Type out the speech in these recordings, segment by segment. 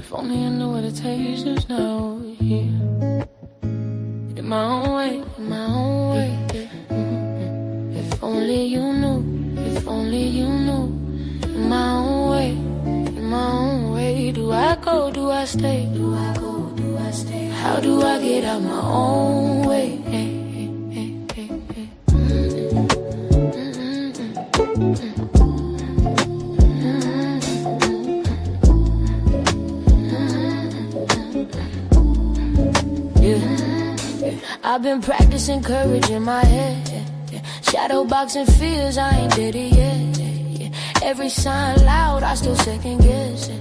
If only I knew what it tastes just now, yeah. In my own way, in my own way, yeah. If only you knew, if only you knew. In my own way, in my own way. Do I go, do I stay? Do I go, do I stay? How do I get out my own way? Hey, hey, hey, hey, hey. I've been practicing courage in my head, yeah. Shadow boxing fears, I ain't did it yet, yeah. Every sign loud, I still second guess, yeah.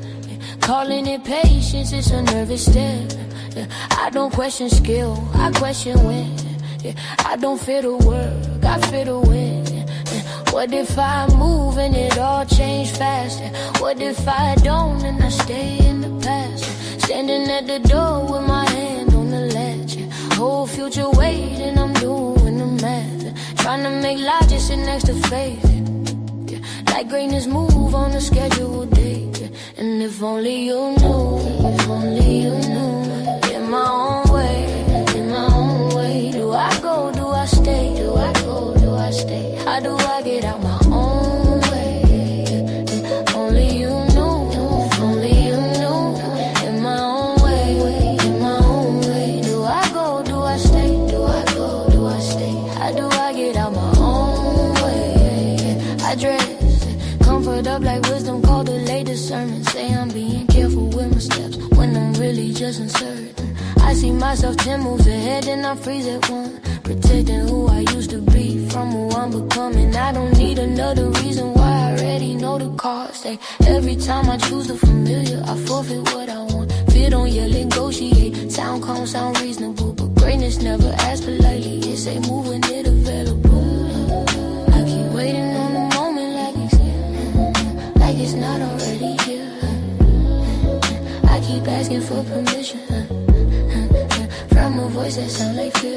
Calling it patience, it's a nervous step, yeah. I don't question skill, I question when, yeah. I don't fear the work, I fear the wind, yeah. What if I move and it all change fast, yeah. What if I don't and I stay in the past, yeah. Standing at the door with my hand on the ledge, yeah. Whole future waiting, I'm doing the math, trying to make logic sit next to faith, yeah. Like greatness move on a scheduled date, yeah. And if only you knew, if only you knew. In my own way, in my own way. Do I go, do I stay? Do I go, do I stay? How do I get out my own way? If only you knew, if only you knew. In my own way, in my own way. Do I go, do I stay? Do I go, do I stay? How do I get out my own way? I dress, comfort up like wisdom, called the latest sermon. Say I'm being careful with my steps when I'm really just uncertain. I see myself 10 moves ahead and I freeze at one. Protecting who I used to be from who I'm becoming. I don't need another reason why I already know the cost. Hey, every time I choose the familiar, I forfeit what I want. Fear don't yet negotiate. Sound calm, sound reasonable, but greatness never asks politely. It say move when it available. I keep waiting on the moment like it's here, like it's not already here. I keep asking for permission from a voice that sounds like fear.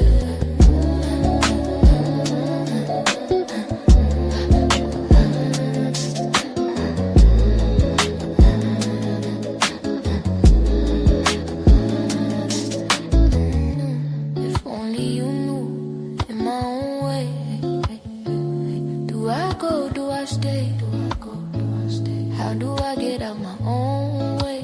If only you knew, in my own way. Do I go, do I stay? Do I go, do I stay? How do I get out my own way?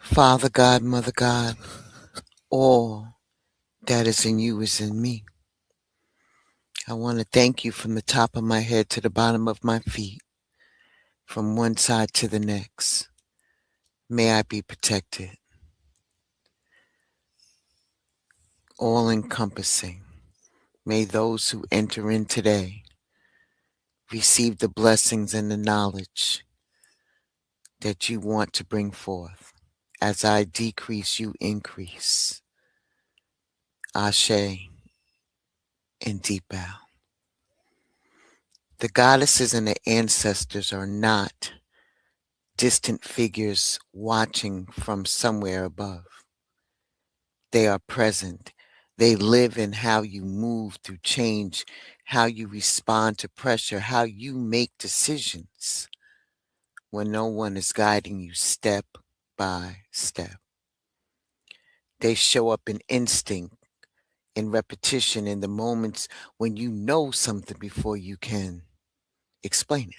Father God, Mother God, all that is in you is in me. I want to thank you from the top of my head to the bottom of my feet, from one side to the next. May I be protected, all encompassing. May those who enter in today receive the blessings and the knowledge that you want to bring forth. As I decrease, you increase. Ashe and deep bow. The goddesses and the ancestors are not distant figures watching from somewhere above. They are present. They live in how you move through change, how you respond to pressure, how you make decisions when no one is guiding you step by step. They show up in instinct, in repetition, in the moments when you know something before you can explain it.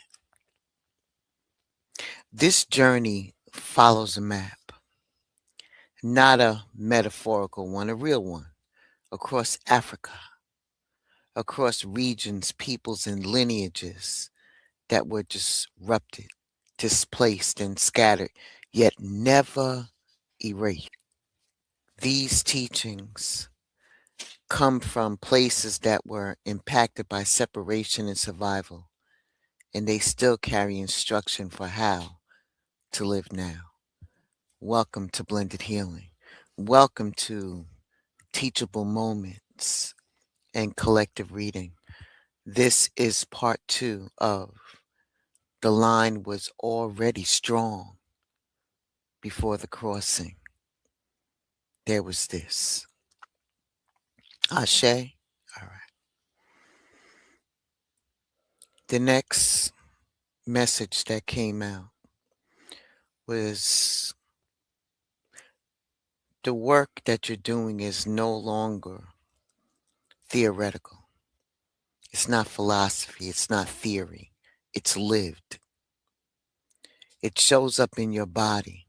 This journey follows a map, not a metaphorical one, a real one, across Africa, across regions, peoples, and lineages that were disrupted, displaced, and scattered, yet never erased. These teachings come from places that were impacted by separation and survival, and they still carry instruction for how to live now. Welcome to Blended Healing. Welcome to Teachable Moments and Collective Reading. This is part 2 of The Line Was Already Strong Before the Crossing. There was this. Ashe. All right. The next message that came out was the work that you're doing is no longer theoretical. It's not philosophy. It's not theory. It's lived. It shows up in your body,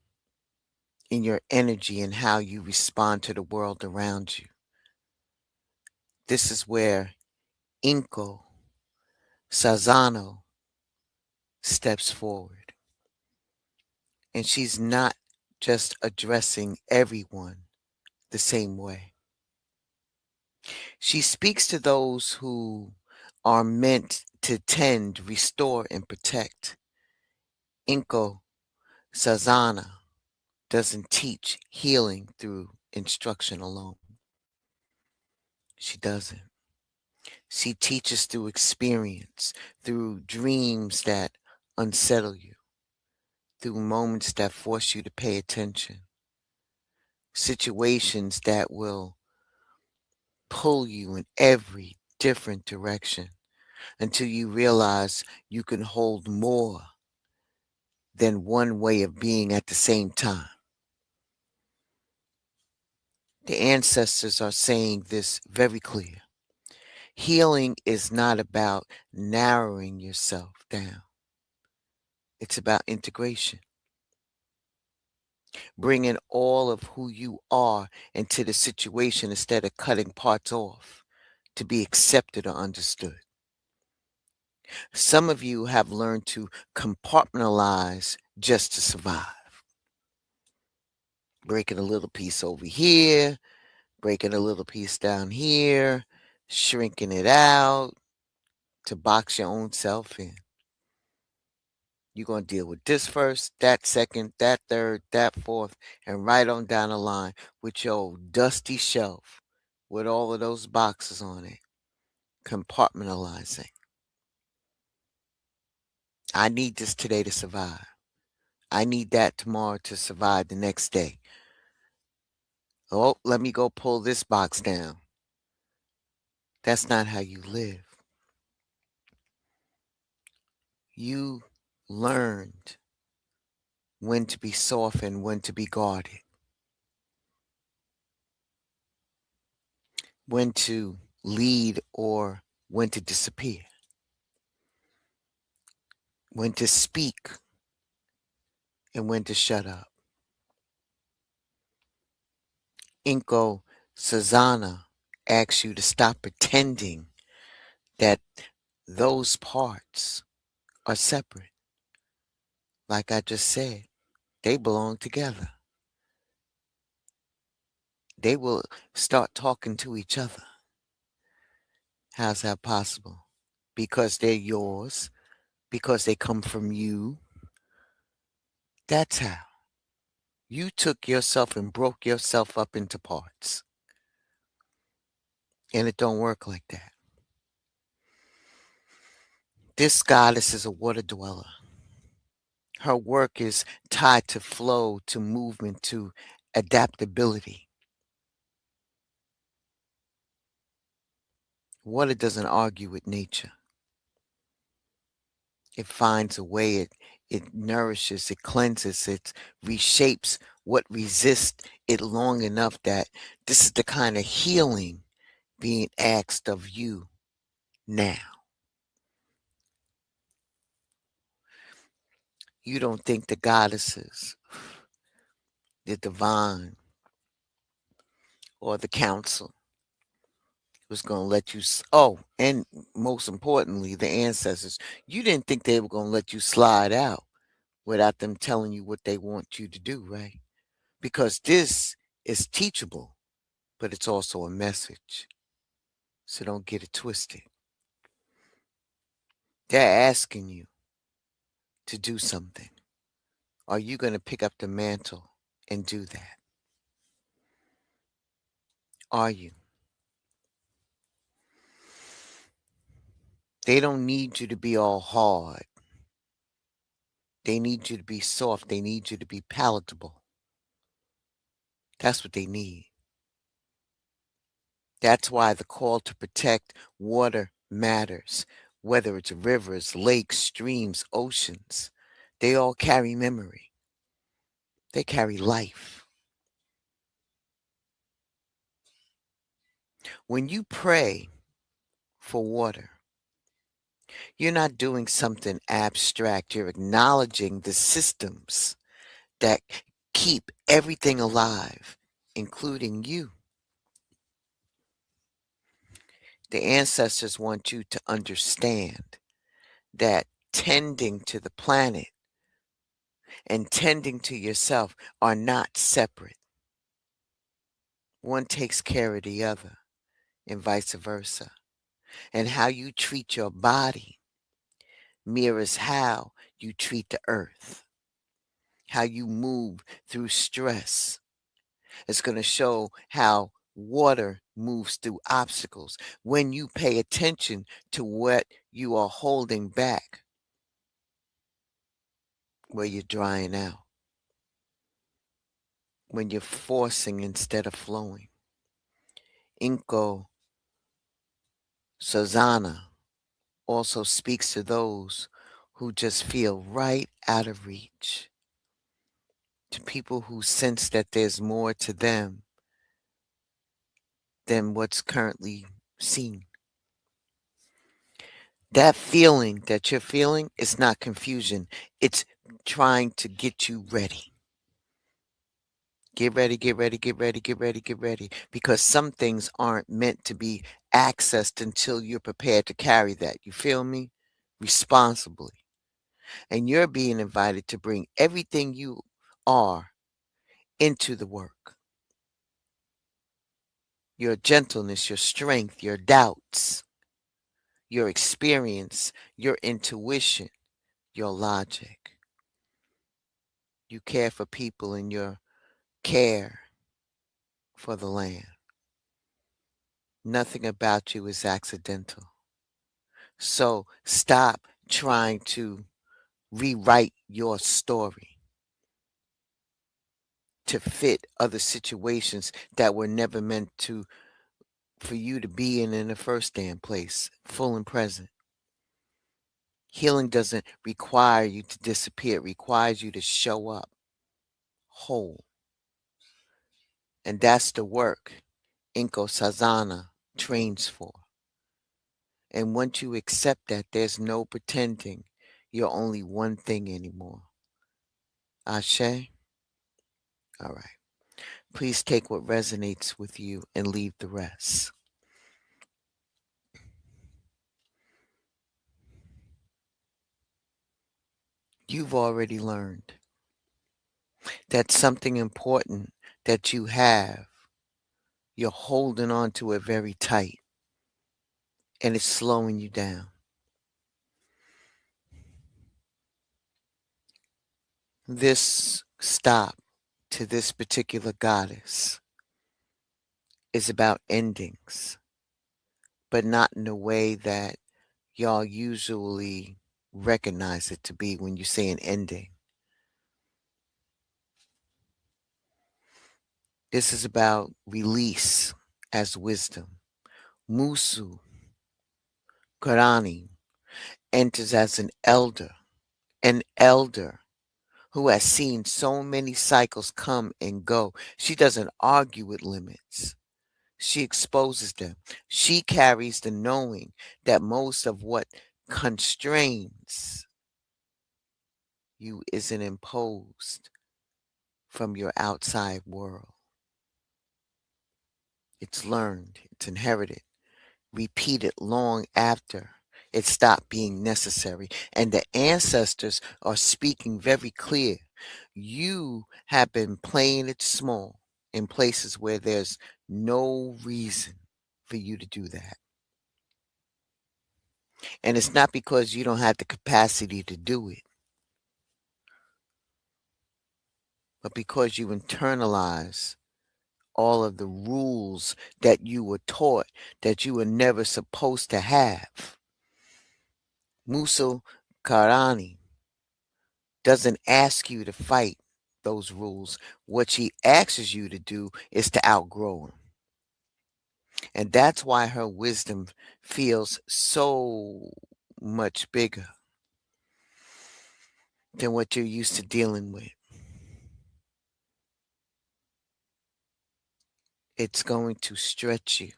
in your energy, and how you respond to the world around you. This is where Inko Sazano steps forward. And she's not just addressing everyone the same way. She speaks to those who are meant to tend, restore, and protect. Inko Sazana doesn't teach healing through instruction alone. She doesn't. She teaches through experience, through dreams that unsettle you, through moments that force you to pay attention, situations that will pull you in every different direction until you realize you can hold more than one way of being at the same time. The ancestors are saying this very clear. Healing is not about narrowing yourself down. It's about integration. Bringing all of who you are into the situation instead of cutting parts off to be accepted or understood. Some of you have learned to compartmentalize just to survive. Breaking a little piece over here, breaking a little piece down here, shrinking it out to box your own self in. You're going to deal with this first, that second, that third, that fourth, and right on down the line with your old dusty shelf with all of those boxes on it. Compartmentalizing. I need this today to survive. I need that tomorrow to survive the next day. Oh, let me go pull this box down. That's not how you live. You learned when to be soft and when to be guarded, when to lead or when to disappear, when to speak and when to shut up. Inko Sazana asks you to stop pretending that those parts are separate. Like I just said, they belong together. They will start talking to each other. How's that possible? Because they're yours, because they come from you. That's how. You took yourself and broke yourself up into parts. And it don't work like that. This goddess is a water dweller. Her work is tied to flow, to movement, to adaptability. Water doesn't argue with nature. It finds a way, it nourishes, it cleanses, it reshapes what resists it long enough that this is the kind of healing being asked of you now. You don't think the goddesses, the divine, or the council was going to let you, and most importantly, the ancestors, you didn't think they were going to let you slide out without them telling you what they want you to do, right? Because this is teachable, but it's also a message. So don't get it twisted. They're asking you to do something. Are you going to pick up the mantle and do that? Are you? They don't need you to be all hard. They need you to be soft. They need you to be palatable. That's what they need. That's why the call to protect water matters. Whether it's rivers, lakes, streams, oceans, they all carry memory. They carry life. When you pray for water, you're not doing something abstract. You're acknowledging the systems that keep everything alive, including you. The ancestors want you to understand that tending to the planet and tending to yourself are not separate. One takes care of the other, and vice versa. And how you treat your body mirrors how you treat the earth, how you move through stress. It's going to show how water moves through obstacles. When you pay attention to what you are holding back, where you're drying out, when you're forcing instead of flowing. Inko Sazana also speaks to those who just feel right out of reach, to people who sense that there's more to them than what's currently seen. That feeling that you're feeling is not confusion. It's trying to get you ready. Get ready, get ready, get ready, get ready, get ready. Because some things aren't meant to be accessed until you're prepared to carry that. You feel me? Responsibly. And you're being invited to bring everything you are into the work. Your gentleness, your strength, your doubts, your experience, your intuition, your logic. You care for people in your care for the land. Nothing about you is accidental. So stop trying to rewrite your story to fit other situations that were never meant to for you to be in the first damn place, full and present. Healing doesn't require you to disappear. It requires you to show up whole. And that's the work Inko Sazana trains for. And once you accept that, there's no pretending you're only one thing anymore. Ashe? All right. Please take what resonates with you and leave the rest. you've already learned that something important that you have, you're holding on to it very tight and it's slowing you down. This stop to this particular goddess is about endings, but not in the way that y'all usually recognize it to be when you say an ending. This is about release as wisdom. Musu Karani enters as an elder who has seen so many cycles come and go. She doesn't argue with limits. She exposes them. She carries the knowing that most of what constrains you isn't imposed from your outside world. It's learned, it's inherited, repeated long after it stopped being necessary. And the ancestors are speaking very clear. You have been playing it small in places where there's no reason for you to do that. And it's not because you don't have the capacity to do it, but because you internalize all of the rules that you were taught that you were never supposed to have. Musa Karani doesn't ask you to fight those rules. What she asks you to do is to outgrow them. And that's why her wisdom feels so much bigger than what you're used to dealing with. It's going to stretch you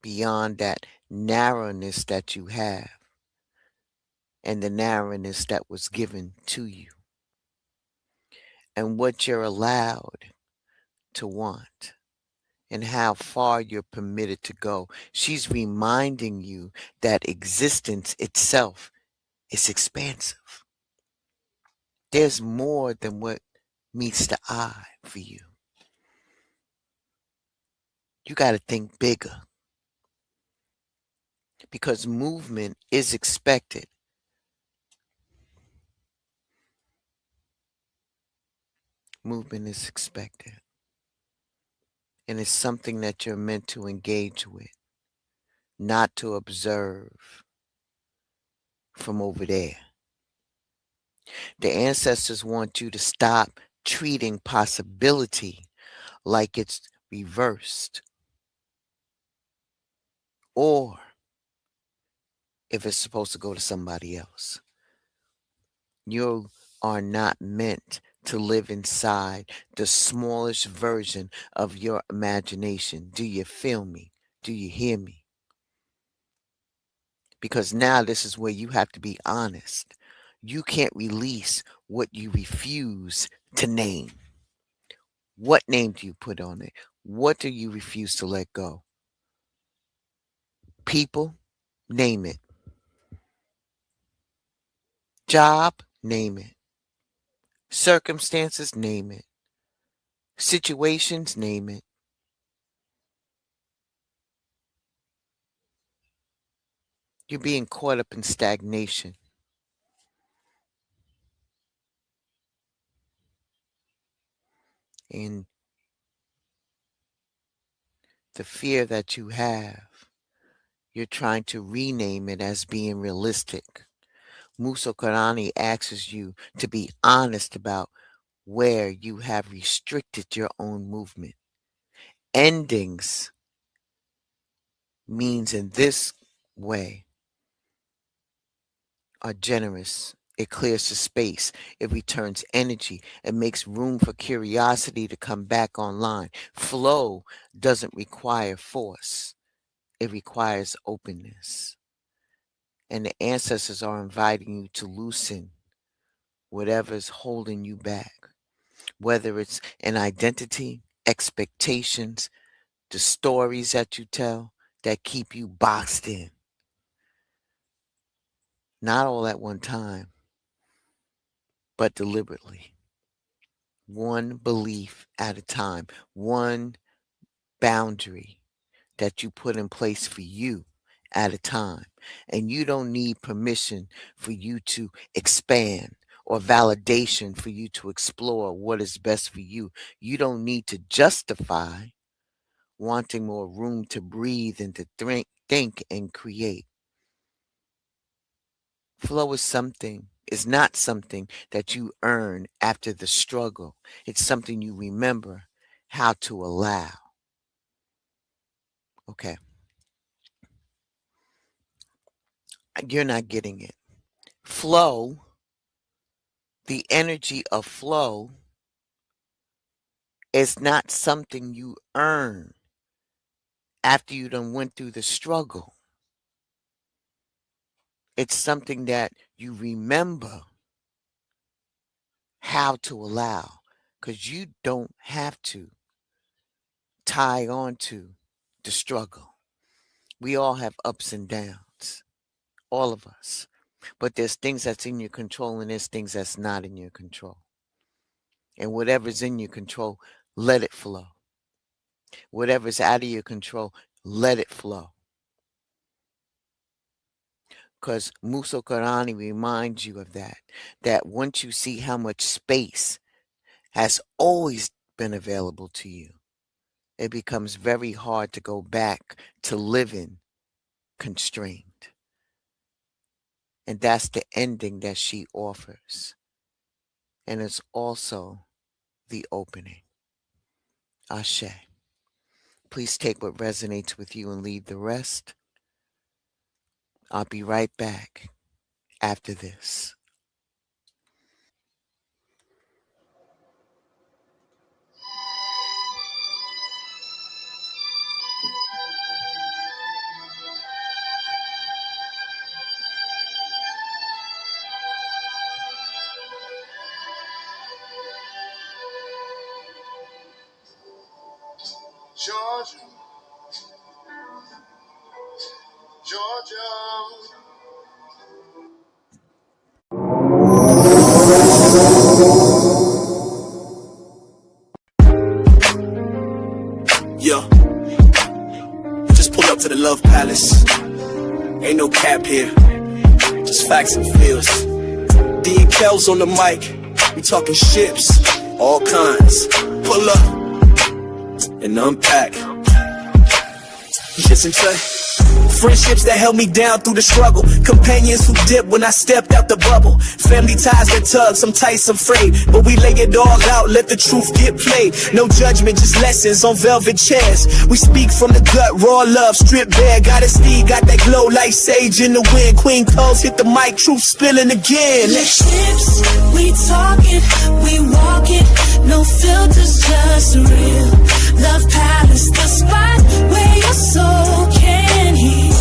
beyond that narrowness that you have and the narrowness that was given to you and what you're allowed to want and how far you're permitted to go. She's reminding you that existence itself is expansive. There's more than what meets the eye for you. You got to think bigger because movement is expected. Movement is expected. And it's something that you're meant to engage with, not to observe from over there. The ancestors want you to stop treating possibility like it's reversed, or if it's supposed to go to somebody else. You are not meant to live inside the smallest version of your imagination. Do you feel me? Do you hear me? Because now this is where you have to be honest. You can't release what you refuse to name. What name do you put on it? What do you refuse to let go? People, name it. Job, name it. Circumstances, name it. Situations, name it. You're being caught up in stagnation. And the fear that you have, you're trying to rename it as being realistic. Muso Karani asks you to be honest about where you have restricted your own movement. Endings means in this way are generous. It clears the space. It returns energy. It makes room for curiosity to come back online. Flow doesn't require force. It requires openness. And the ancestors are inviting you to loosen whatever's holding you back, whether it's an identity, expectations, the stories that you tell that keep you boxed in. Not all at one time, but deliberately. One belief at a time, one boundary that you put in place for you at a time. And you don't need permission for you to expand or validation for you to explore what is best for you. You don't need to justify wanting more room to breathe and to think and create. Flow is not something that you earn after the struggle. It's something you remember how to allow. Okay. You're not getting it. Flow, the energy of flow, is not something you earn after you done went through the struggle. It's something that you remember how to allow, because you don't have to tie on to the struggle. We all have ups and downs, all of us. But there's things that's in your control and there's things that's not in your control. And whatever's in your control, let it flow. Whatever's out of your control, let it flow. Because Muso Karani reminds you of that once you see how much space has always been available to you, it becomes very hard to go back to living constrained. And that's the ending that she offers. And it's also the opening. Ashe. Please take what resonates with you and leave the rest. I'll be right back after this. Georgia, Georgia. Yeah, just pulled up to the Love Palace. Ain't no cap here, just facts and feels. D and Kel's on the mic, we talking ships, all kinds. Pull up and unpack. Just enjoy. Friendships that held me down through the struggle. Companions who dipped when I stepped out the bubble. Family ties that tug, some tight, some frayed. But we lay it all out, let the truth get played. No judgment, just lessons on velvet chairs. We speak from the gut, raw love, stripped bare. Got a steed, got that glow like sage in the wind. Queen Coles hit the mic, truth spilling again. Like ships, we talk it, we walk it. No filters, just real. Love Palace, the spot where your soul can heal.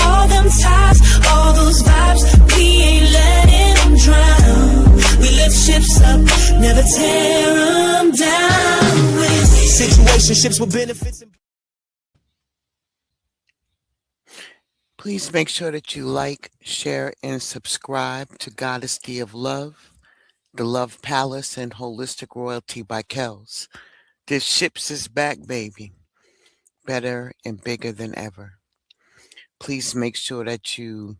All them ties, all those vibes, we ain't letting them drown. We lift ships up, never tear them down. With Situationships with benefits and Please make sure that you like, share, and subscribe to Goddess D of Love, The Love Palace, and Holistic Royalty by Kels. This ships is back, baby. Better and bigger than ever. Please make sure that you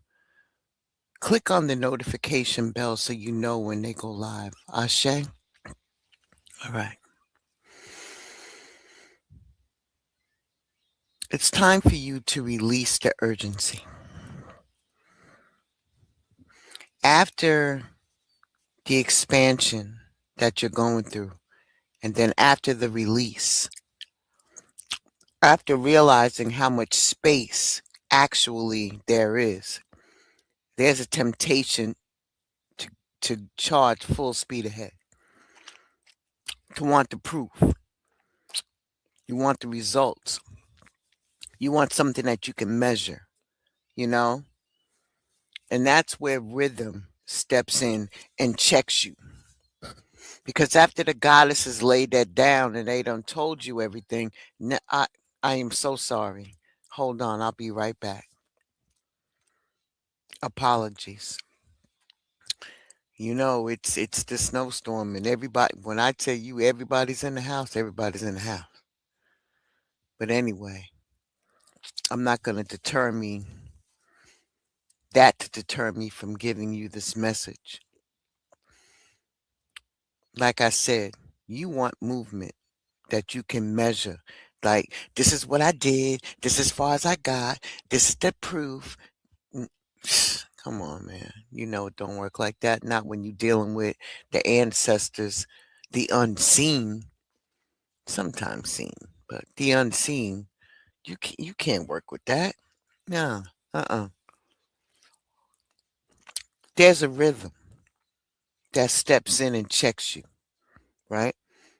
click on the notification bell so you know when they go live. Ashe? All right. It's time for you to release the urgency. After the expansion that you're going through, and then after the release, after realizing how much space actually there is, there's a temptation to charge full speed ahead, to want the proof. You want the results. You want something that you can measure, you know? And that's where rhythm steps in and checks you. Because after the goddesses laid that down and they done told you everything, I am so sorry. Hold on, I'll be right back. Apologies. It's the snowstorm, and everybody. When I tell you everybody's in the house, everybody's in the house. But anyway, I'm not going to deter me from giving you this message. Like I said, you want movement that you can measure. Like, this is what I did. This is as far as I got. This is the proof. N- Come on, man. It don't work like that. Not when you're dealing with the ancestors, the unseen, sometimes seen, but the unseen. You can't work with that. No. Uh-uh. There's a rhythm that steps in and checks you, right?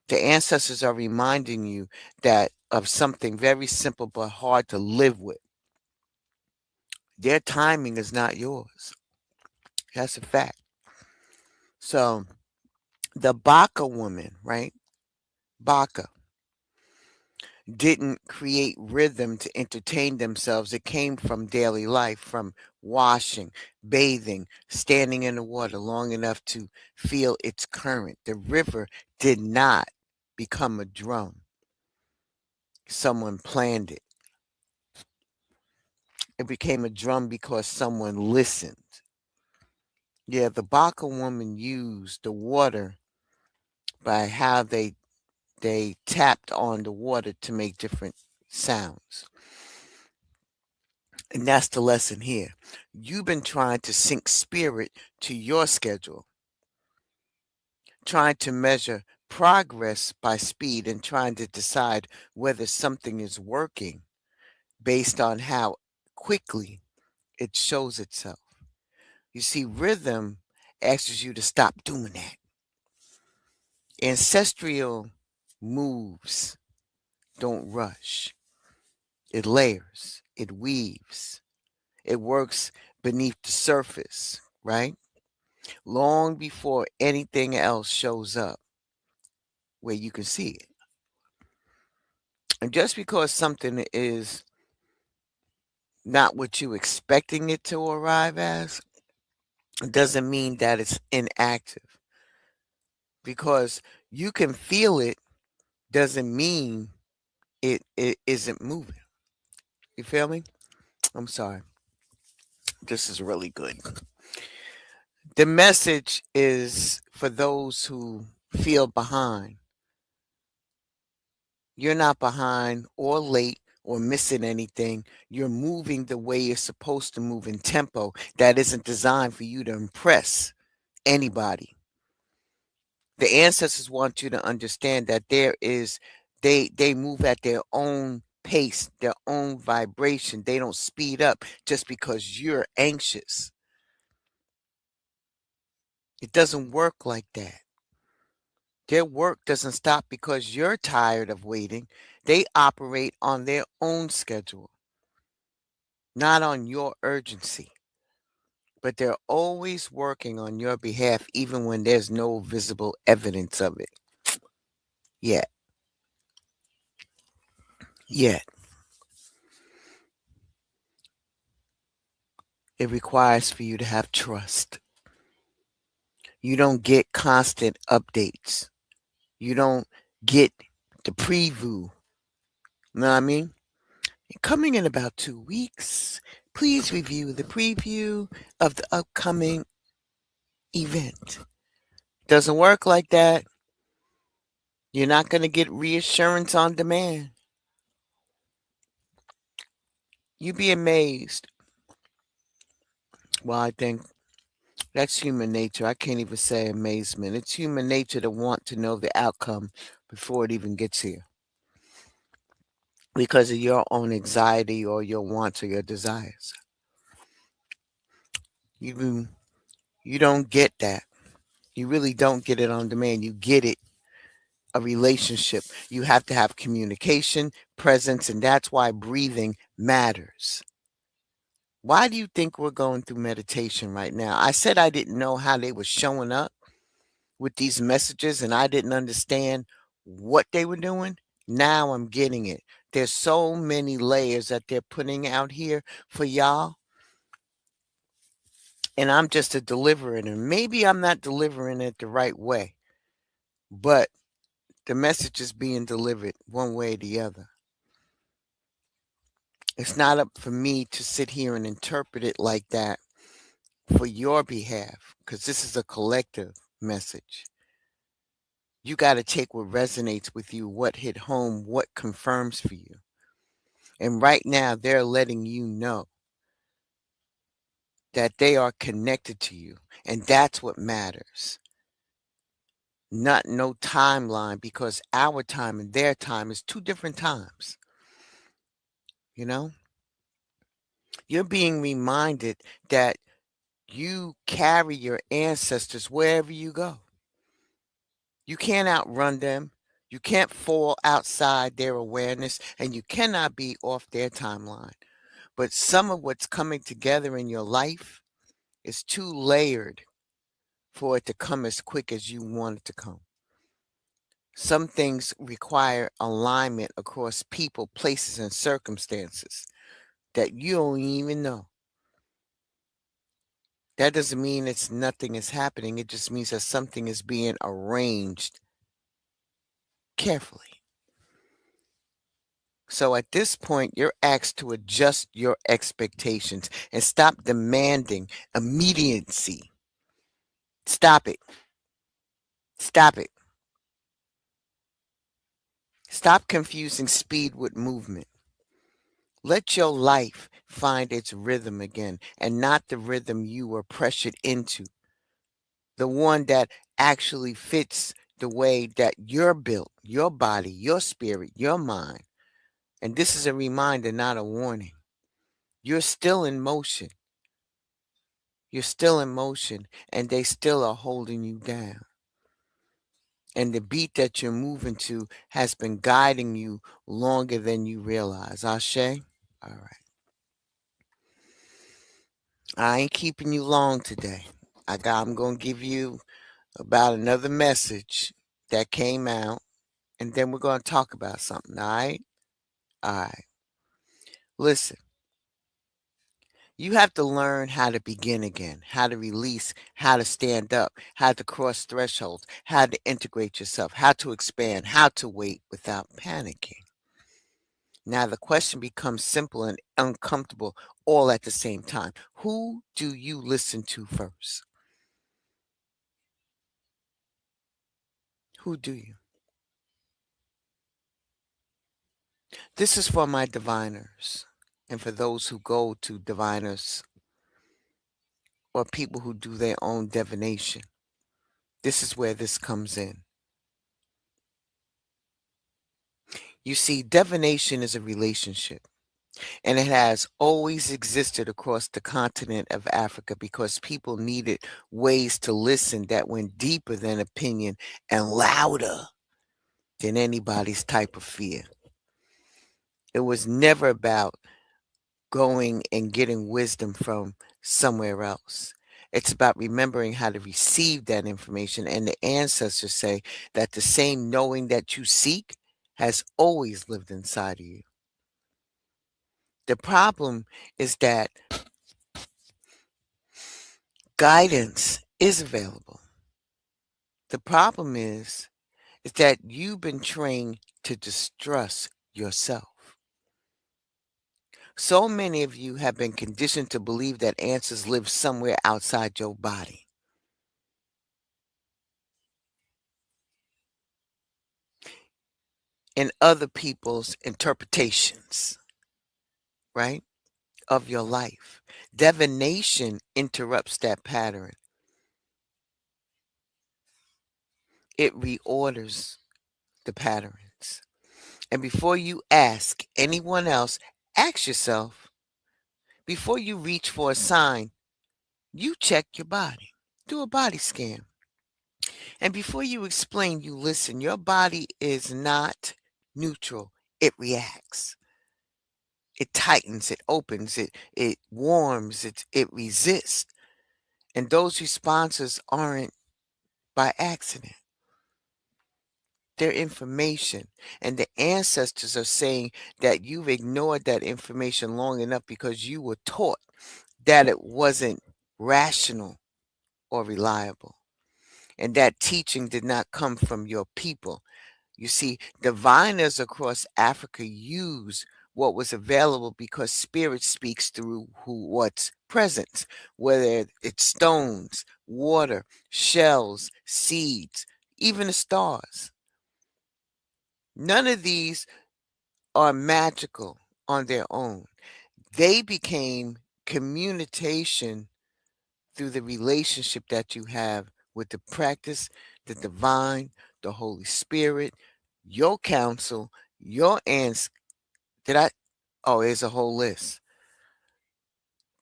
The ancestors are reminding you that of something very simple but hard to live with. Their timing is not yours. That's a fact. So the Baka woman, right? Baka didn't create rhythm to entertain themselves. It came from daily life, from washing, bathing, standing in the water long enough to feel its current. The river did not become a drum. Someone planned it. It became a drum because someone listened. Yeah, the Baka woman used the water by how they tapped on the water to make different sounds. And that's the lesson here. You've been trying to sync spirit to your schedule, trying to measure progress by speed and trying to decide whether something is working based on how quickly it shows itself. You see, rhythm asks you to stop doing that. Ancestral moves don't rush. It layers, it weaves, it works beneath the surface, right? Long before anything else shows up where you can see it. And just because something is not what you expecting it to arrive as doesn't mean that it's inactive. Because you can feel it doesn't mean it isn't moving. You feel me? I'm sorry. This is really good. The message is for those who feel behind. You're not behind or late or missing anything. You're moving the way you're supposed to move in tempo that isn't designed for you to impress anybody. The ancestors want you to understand that they move at their own pace, their own vibration. They don't speed up just because you're anxious. It doesn't work like that. Their work doesn't stop because you're tired of waiting. They operate on their own schedule, not on your urgency. But they're always working on your behalf, even when there's no visible evidence of it. Yet, yet, it requires for you to have trust. You don't get constant updates. You don't get the preview. You know what I mean? Coming in about 2 weeks, please review the preview of the upcoming event. Doesn't work like that. You're not going to get reassurance on demand. You'd be amazed. Well, I think that's human nature. I can't even say amazement. It's human nature to want to know the outcome before it even gets here because of your own anxiety or your wants or your desires. You, you don't get that. You really don't get it on demand. You get it a relationship. You have to have communication, presence, and that's why breathing matters. Why do you think we're going through meditation right now? I said I didn't know how they were showing up with these messages and I didn't understand what they were doing. Now I'm getting it. There's so many layers that they're putting out here for y'all. And I'm just a deliverer. And maybe I'm not delivering it the right way, but the message is being delivered one way or the other. It's not up for me to sit here and interpret it like that for your behalf, because this is a collective message. You got to take what resonates with you, what hit home, what confirms for you. And right now, they're letting you know that they are connected to you. And that's what matters. Not no timeline, because our time and their time is two different times. You know, you're being reminded that you carry your ancestors wherever you go. You can't outrun them. You can't fall outside their awareness, and you cannot be off their timeline. But some of what's coming together in your life is too layered for it to come as quick as you want it to come. Some things require alignment across people, places, and circumstances that you don't even know. That doesn't mean it's nothing is happening. It just means that something is being arranged carefully. So at this point, you're asked to adjust your expectations and stop demanding immediacy. Stop it. Stop it. Stop confusing speed with movement. Let your life find its rhythm again, and not the rhythm you were pressured into. The one that actually fits the way that you're built, your body, your spirit, your mind. And this is a reminder, not a warning. You're still in motion. You're still in motion, and they still are holding you down. And the beat that you're moving to has been guiding you longer than you realize. Ashe? All right. I ain't keeping you long today. I'm going to give you about another message that came out, and then we're going to talk about something, all right? All right. Listen, you have to learn how to begin again, how to release, how to stand up, how to cross thresholds, how to integrate yourself, how to expand, how to wait without panicking. Now, the question becomes simple and uncomfortable all at the same time. Who do you listen to first? Who do you? This is for my diviners and for those who go to diviners or people who do their own divination. This is where this comes in. You see, divination is a relationship, and it has always existed across the continent of Africa because people needed ways to listen that went deeper than opinion and louder than anybody's type of fear. It was never about going and getting wisdom from somewhere else. It's about remembering how to receive that information. And the ancestors say that the same knowing that you seek has always lived inside of you. The problem is that guidance is available. The problem is that you've been trained to distrust yourself. So many of you have been conditioned to believe that answers live somewhere outside your body. In other people's interpretations, right, of your life. Divination interrupts that pattern. It reorders the patterns. And before you ask anyone else, ask yourself, before you reach for a sign, you check your body. Do a body scan. And before you explain, you listen. Your body is not neutral. It reacts. It tightens, it opens, it warms, it resists. And those responses aren't by accident. They're information. And the ancestors are saying that you've ignored that information long enough because you were taught that it wasn't rational, or reliable. And that teaching did not come from your people. You see, diviners across Africa use what was available because spirit speaks through what's present, whether it's stones, water, shells, seeds, even the stars. None of these are magical on their own. They became communication through the relationship that you have with the practice, the divine, the Holy Spirit, your counsel, your ans. Did I? Oh, there's a whole list.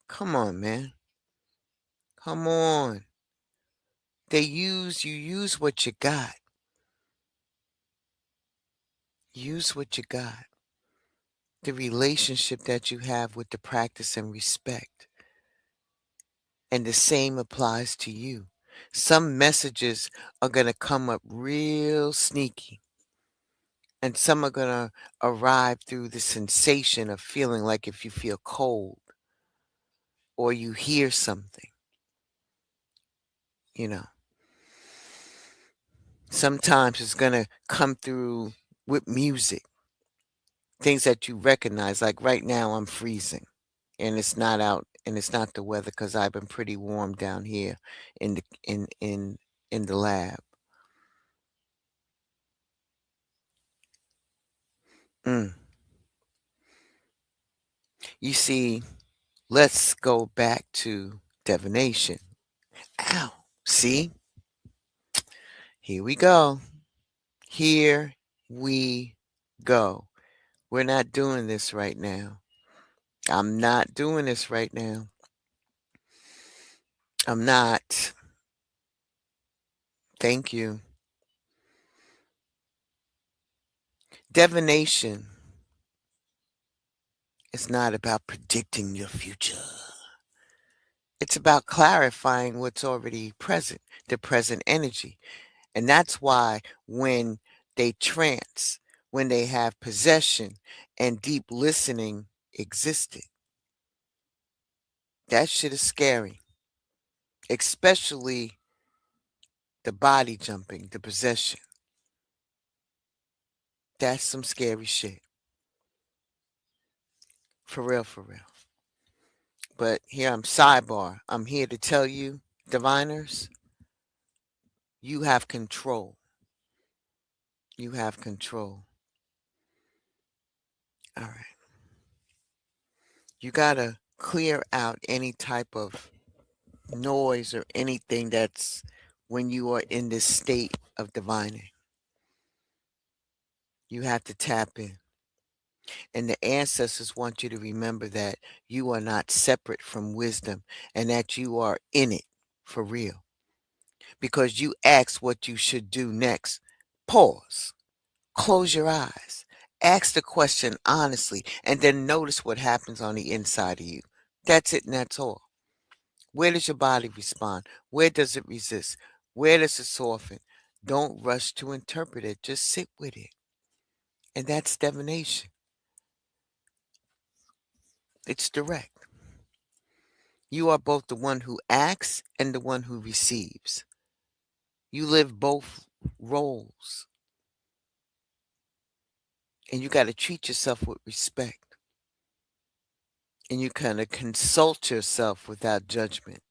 Come on, man. Come on. You use what you got. Use what you got. The relationship that you have with the practice and respect. And the same applies to you. Some messages are going to come up real sneaky, and some are going to arrive through the sensation of feeling like if you feel cold or you hear something, you know. Sometimes it's going to come through with music, things that you recognize. Like right now, I'm freezing and it's not out and it's not the weather because I've been pretty warm down here in the in the lab. Mm. You see, let's go back to divination. Ow. See? Here we go. Here we go. We're not doing this right now. I'm not doing this right now. I'm not. Thank you. Divination is not about predicting your future. It's about clarifying what's already present, the present energy. And that's why when they trance, when they have possession and deep listening existed, that shit is scary, especially the body jumping, the possession. That's some scary shit. For real, for real. But here I'm sidebar. I'm here to tell you, diviners, you have control. You have control. All right. You got to clear out any type of noise or anything that's when you are in this state of divining. You have to tap in. And the ancestors want you to remember that you are not separate from wisdom and that you are in it for real. Because you ask what you should do next. Pause. Close your eyes. Ask the question honestly and then notice what happens on the inside of you. That's it and that's all. Where does your body respond? Where does it resist? Where does it soften? Don't rush to interpret it. Just sit with it. And that's divination. It's direct. You are both the one who acts and the one who receives. You live both roles. And you got to treat yourself with respect. And you kind of consult yourself without judgment.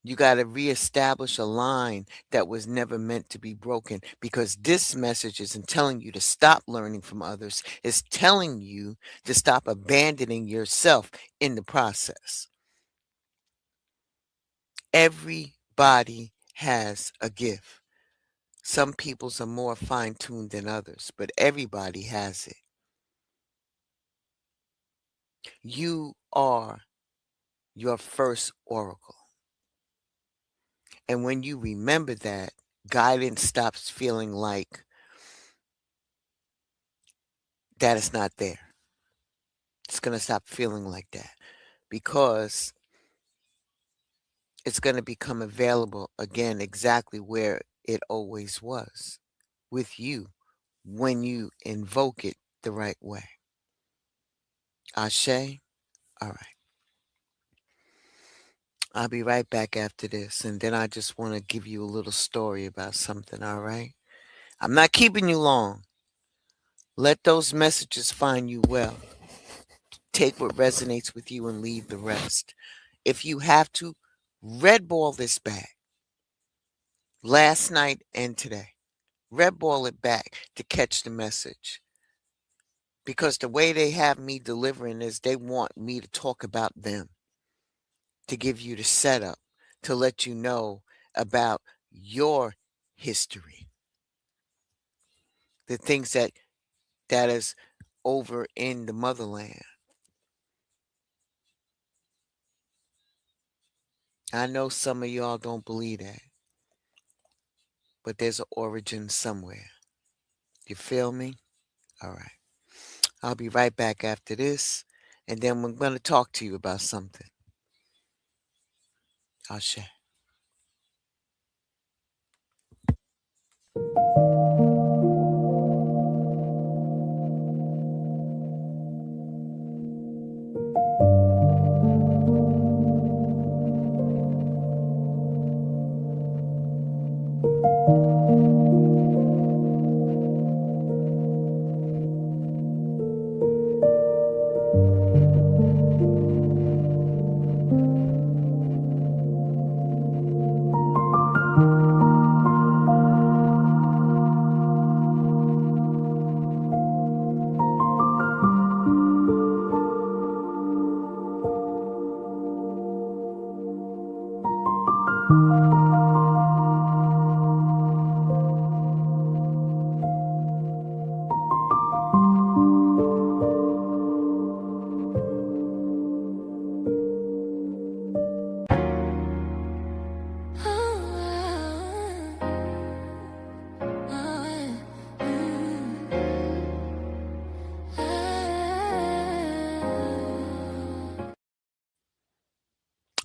You got to reestablish a line that was never meant to be broken because this message isn't telling you to stop learning from others. It's telling you to stop abandoning yourself in the process. Everybody has a gift. Some people's are more fine-tuned than others, but everybody has it. You are your first oracle. And when you remember that, guidance stops feeling like that is not there. It's going to stop feeling like that because it's going to become available again exactly where it always was with you when you invoke it the right way. Ashe? All right. I'll be right back after this, and then I just want to give you a little story about something, all right? I'm not keeping you long. Let those messages find you well. Take what resonates with you and leave the rest. If you have to, red ball this back. Last night and today. Red ball it back to catch the message. Because the way they have me delivering is they want me to talk about them, to give you the setup, to let you know about your history, the things that is over in the motherland. I know some of y'all don't believe that, but there's an origin somewhere. You feel me? All right. I'll be right back after this, and then we're going to talk to you about something. I'll share.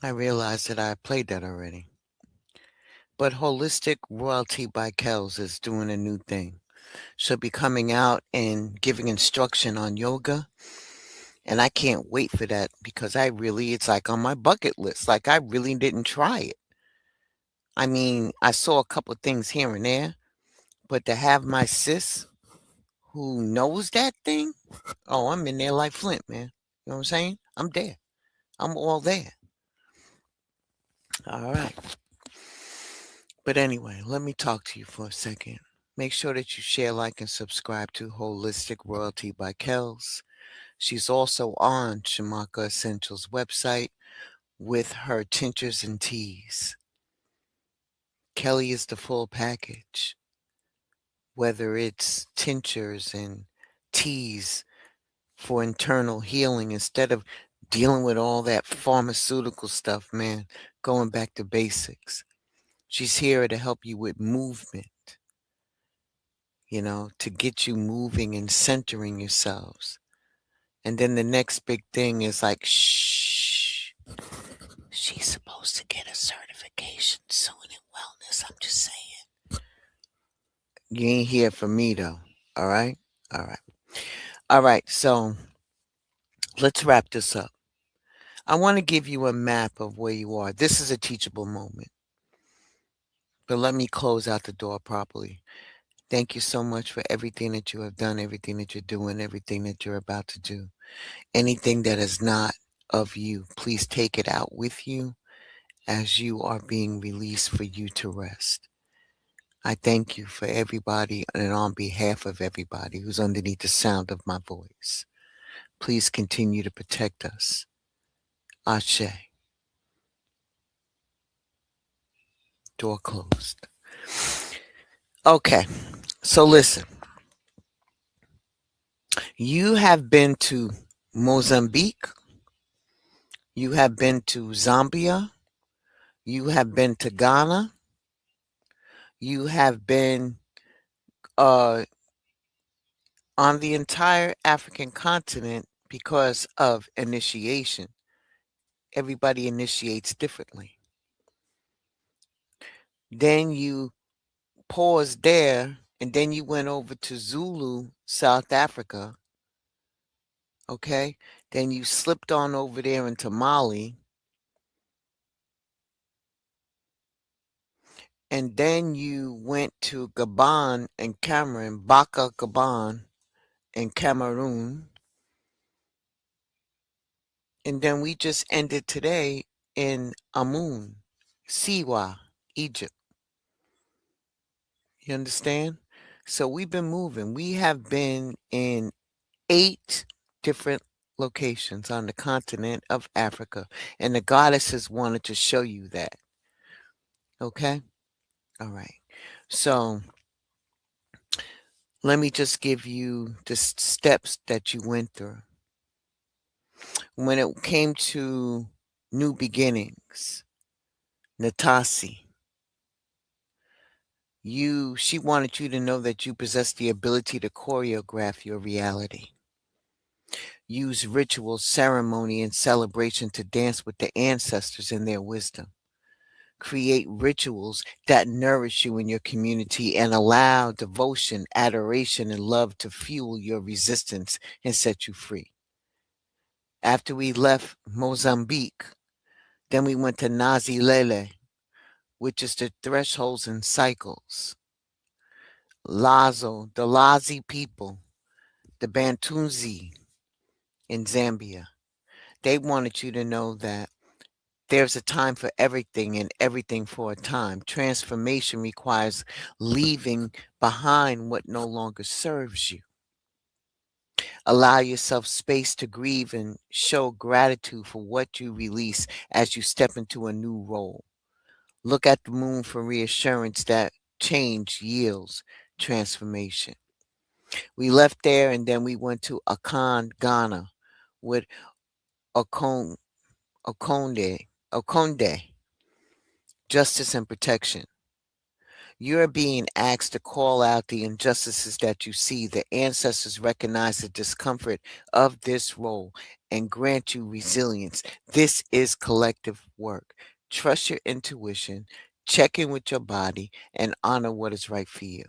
I realized that I played that already. But Holistic Royalty by Kells is doing a new thing. She'll be coming out and giving instruction on yoga. And I can't wait for that because it's like on my bucket list. Like I really didn't try it. I mean, I saw a couple of things here and there, but to have my sis who knows that thing, oh, I'm in there like Flint, man. You know what I'm saying? I'm there. I'm all there. All right. But anyway, let me talk to you for a second. Make sure that you share, like, and subscribe to Holistic Royalty by Kells. She's also on Shamaka Essentials website with her tinctures and teas. Kelly is the full package. Whether it's tinctures and teas for internal healing instead of dealing with all that pharmaceutical stuff, man, going back to basics. She's here to help you with movement, to get you moving and centering yourselves. And then the next big thing is like, shh, she's supposed to get a certification soon in wellness. I'm just saying. You ain't here for me, though. All right? All right. All right. So let's wrap this up. I want to give you a map of where you are. This is a teachable moment. But let me close out the door properly. Thank you so much for everything that you have done, everything that you're doing, everything that you're about to do. Anything that is not of you, please take it out with you as you are being released for you to rest. I thank you for everybody and on behalf of everybody who's underneath the sound of my voice. Please continue to protect us. Ashe. Door closed. Okay, so listen. You have been to Mozambique. You have been to Zambia. You have been to Ghana. You have been on the entire African continent because of initiation. Everybody initiates differently. Then you paused there, and then you went over to Zulu, South Africa. Okay? Then you slipped on over there into Mali. And then you went to Gabon and Cameroon, Baka, Gabon and Cameroon. And then we just ended today in Amun, Siwa, Egypt. You understand? So we've been moving. We have been in 8 different locations on the continent of Africa. And the goddesses wanted to show you that. Okay? All right. So let me just give you the steps that you went through. When it came to new beginnings, Natasi, she wanted you to know that you possess the ability to choreograph your reality. Use ritual, ceremony, and celebration to dance with the ancestors and their wisdom. Create rituals that nourish you in your community and allow devotion, adoration, and love to fuel your resistance and set you free. After we left Mozambique, then we went to Nazilele, which is the thresholds and cycles. Lazo, the Lazi people, the Bantunzi in Zambia. They wanted you to know that there's a time for everything and everything for a time. Transformation requires leaving behind what no longer serves you. Allow yourself space to grieve and show gratitude for what you release as you step into a new role. Look at the moon for reassurance that change yields transformation. We left there and then we went to Akan, Ghana with Okon, Okonde, justice and protection. You're being asked to call out the injustices that you see. The ancestors recognize the discomfort of this role and grant you resilience. This is collective work. Trust your intuition, check in with your body, and honor what is right for you.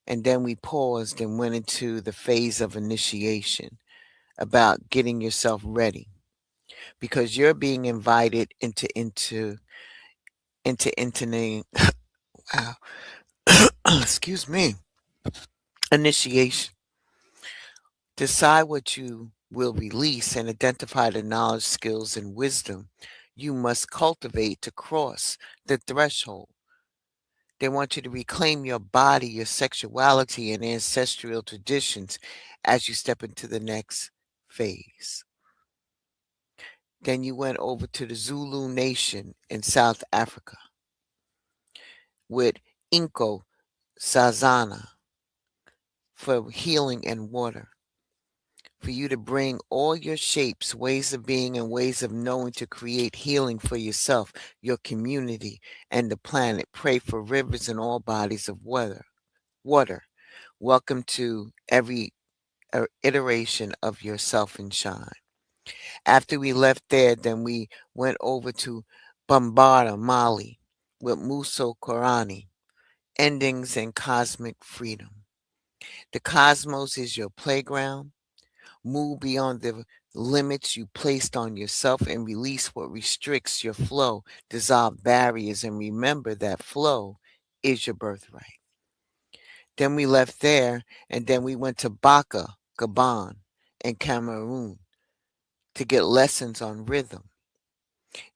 And then we paused and went into the phase of initiation about getting yourself ready because you're being invited into wow, excuse me, initiation. Decide what you will release and identify the knowledge, skills, and wisdom you must cultivate to cross the threshold. They want you to reclaim your body, your sexuality, and ancestral traditions as you step into the next phase. Then you went over to the Zulu nation in South Africa with Inko Sazana for healing and water. For you to bring all your shapes, ways of being, and ways of knowing to create healing for yourself, your community, and the planet. Pray for rivers and all bodies of water. Welcome to every iteration of yourself and shine. After we left there, then we went over to Bambara, Mali, with Muso Korani, endings and cosmic freedom. The cosmos is your playground. Move beyond the limits you placed on yourself and release what restricts your flow. Dissolve barriers and remember that flow is your birthright. Then we left there and then we went to Baka, Gabon, and Cameroon to get lessons on rhythm,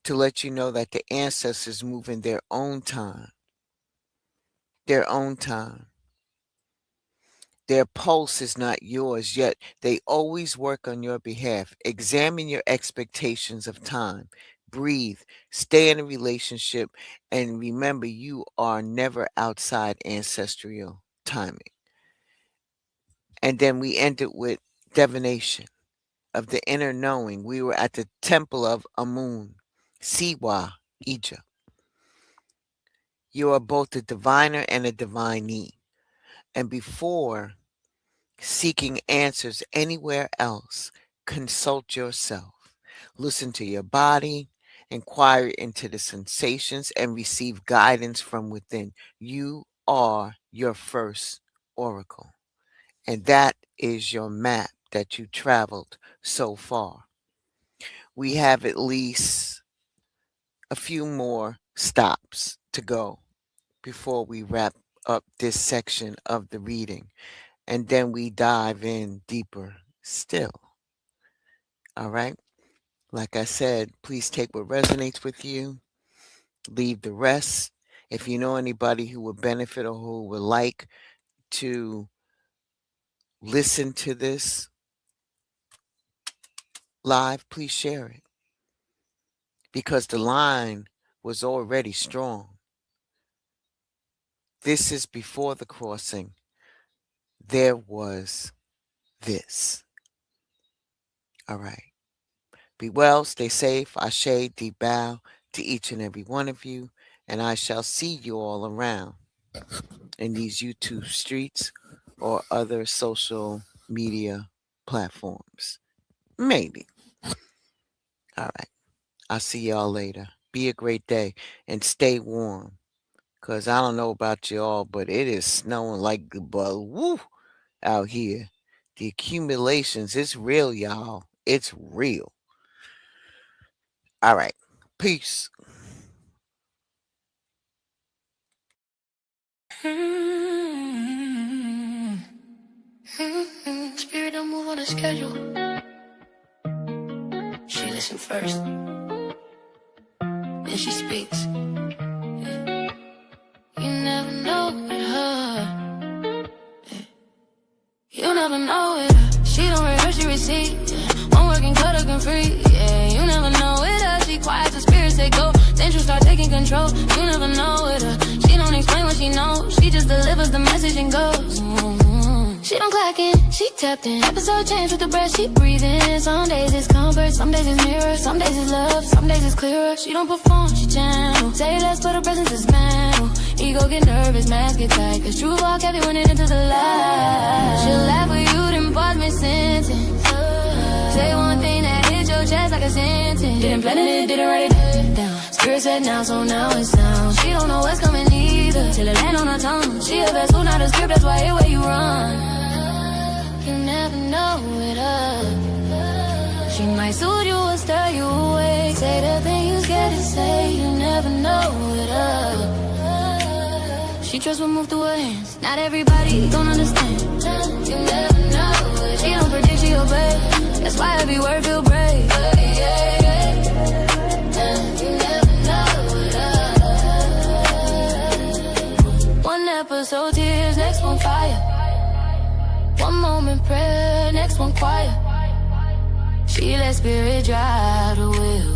to let you know that the ancestors move in their own time, their own time. Their pulse is not yours, yet they always work on your behalf. Examine your expectations of time. Breathe, stay in a relationship, and remember you are never outside ancestral timing. And then we ended with divination of the inner knowing. We were at the temple of Amun, Siwa, Egypt. You are both a diviner and a divinee. And before seeking answers anywhere else, consult yourself. Listen to your body, inquire into the sensations, and receive guidance from within. You are your first oracle. And that is your map that you traveled so far. We have at least a few more stops to go before we wrap up this section of the reading, and then we dive in deeper still. All right? Like I said, please take what resonates with you, leave the rest. If you know anybody who would benefit or who would like to listen to this live, please share it. Because the line was already strong. This is before the crossing. There was this. All right. Be well, stay safe. Ashe, deep bow to each and every one of you. And I shall see you all around in these YouTube streets or other social media platforms. Maybe. All right. I'll see y'all later. Be a great day and stay warm. Because I don't know about y'all, but it is snowing like the woo out here. The accumulations, it's real, y'all. It's real. All right. Peace. Spirit don't move on the schedule. She listens first, then she speaks. You never know with her. You never know with her. She don't rehearse, she receive. One working cut up and free. Yeah, you never know with her. She quiet, the spirit say go. Then she'll start taking control. You never know with her. She don't explain what she knows. She just delivers the message and goes. She don't clock in, she tapped in. Episode change with the breath she breathing. Some days it's comfort, some days it's mirror, some days it's love, some days it's clearer. She don't perform, she channel. Say less, but her presence is mantle. Ego get nervous, mask get tight, cause true walk heavy when it into the light. She'll laugh with you, then pause mid-sentence. Say one thing that hit your chest like a sentence. Didn't plan it, didn't write it down. Spirit said now, so now it sounds. She don't know what's coming either, till it land on her tongue. She a vessel, not a script, that's why everywhere you run. You never know with her. She might soothe you or stir you awake. Say the thing you scared to say. You never know with her. She trusts what move through her hands. Not everybody don't understand. You never know with her. She don't predict, she obey. That's why every word feel brave. You never know with her. One episode tears, next one fire. One moment prayer, next one quiet. She let spirit drive the wheel.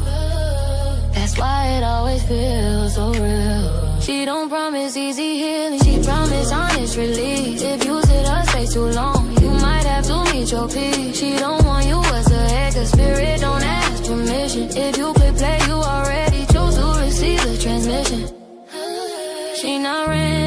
That's why it always feels so real. She don't promise easy healing, she promise honest release. If you sit her space too long, you might have to meet your peace. She don't want you as a head, cause spirit don't ask permission. If you click play, you already chose to receive the transmission. She not ready.